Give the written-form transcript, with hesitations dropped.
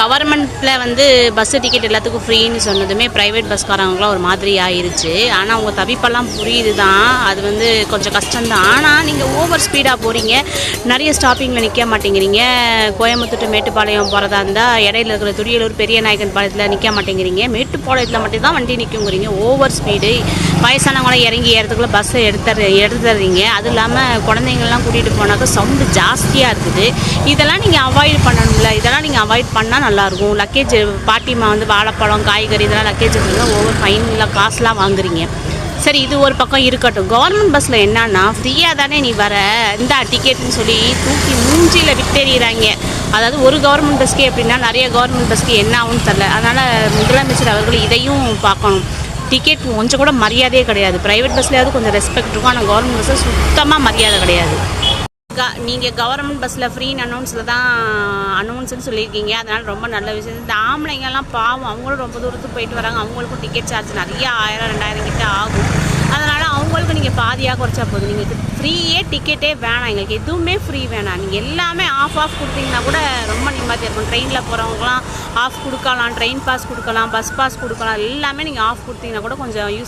கவர்மெண்ட்டில் வந்து bus ticket எல்லாத்துக்கும் ஃப்ரீன்னு சொன்னதுமே ப்ரைவேட் பஸ்காரங்களாம் ஒரு மாதிரி ஆயிடுச்சு. ஆனால் அவங்க தவிப்பெல்லாம் புரியுது தான், அது வந்து கொஞ்சம் கஷ்டம்தான். ஆனால் நீங்கள் ஓவர் ஸ்பீடாக போகிறீங்க, நிறைய ஸ்டாப்பிங்கில் நிற்க மாட்டேங்கிறீங்க. கோயம்புத்தூர் to மேட்டுப்பாளையம் போகிறதா இருந்தால் இடையில இருக்கிற துடியலூர் பெரிய நாயக்கன் பாளையத்தில் நிற்க மாட்டேங்கிறீங்க. மேட்டுப்பாளையத்தில் மட்டும்தான் வண்டி நிற்குங்கிறீங்க. ஓவர் ஸ்பீடு, வயசானவங்களாம் இறங்கி ஏறதுக்குள்ளே பஸ்ஸை எடுத்துடுறீங்க. அதுவும் இல்லாமல் குழந்தைங்கள்லாம் கூட்டிகிட்டு போனாக்கா சவுண்டு ஜாஸ்தியாக இருக்குது. இதெல்லாம் நீங்கள் அவாய்ட் பண்ணணும்ல. இதெல்லாம் நீங்கள் அவாய்ட் பண்ணால் நல்லாயிருக்கும். லக்கேஜ் பாட்டிமா வந்து வாழைப்பழம், காய்கறி இதெல்லாம் லக்கேஜ் எடுத்துதான் ஓவர் ஃபைனில் காசுலாம் வாங்குறீங்க. சரி, இது ஒரு பக்கம் இருக்கட்டும். கவர்மெண்ட் பஸ்ஸில் என்னன்னா ஃப்ரீயாக தானே நீ வர, இந்த டிக்கெட்னு சொல்லி தூக்கி மூஞ்சியில் விட்டெறிகிறாங்க. அதாவது ஒரு கவர்மெண்ட் பஸ்க்கு எப்படின்னா நிறைய கவர்மெண்ட் பஸ்க்கு என்ன ஆகும்னு தெரில. அதனால் முதலமைச்சர் அவர்கள் இதையும் பார்க்கணும். டிக்கெட் கொஞ்சம் கூட மரியாதையே கிடையாது. ப்ரைவேட் பஸ்லையாவது கொஞ்சம் ரெஸ்பெக்ட் இருக்கும், ஆனால் கவர்மெண்ட் பஸ்ஸில் சுத்தமாக மரியாதை கிடையாது. நீங்கள் கவர்மெண்ட் பஸ்ஸில் ஃப்ரீன்னு அனௌன்ஸ்னு சொல்லியிருக்கீங்க, அதனால் ரொம்ப நல்ல விஷயம். இந்த ஆம்பளைங்கெல்லாம் பாவம், அவங்களும் ரொம்ப தூரத்துக்கு போயிட்டு வராங்க. அவங்களுக்கும் டிக்கெட் சார்ஜ் நிறைய 1000-2000 கிட்ட ஆகும். அதனால் அவங்களுக்கு நீங்கள் பாதியாக குறைச்சா போதும். நீங்கள் ஃப்ரீயே டிக்கெட்டே வேணாம், எங்களுக்கு எதுவுமே ஃப்ரீ வேணாம். நீங்கள் எல்லாமே ஆஃப் கொடுத்தீங்கன்னா கூட ரொம்ப நிம்மதியாக இருக்கும். ட்ரெயினில் போகிறவங்களாம் ஆஃப் கொடுக்கலாம், ட்ரெயின் பாஸ் கொடுக்கலாம், பஸ் பாஸ் கொடுக்கலாம். எல்லாமே நீங்கள் ஆஃப் கொடுத்தீங்கன்னா கூட கொஞ்சம் யூஸ்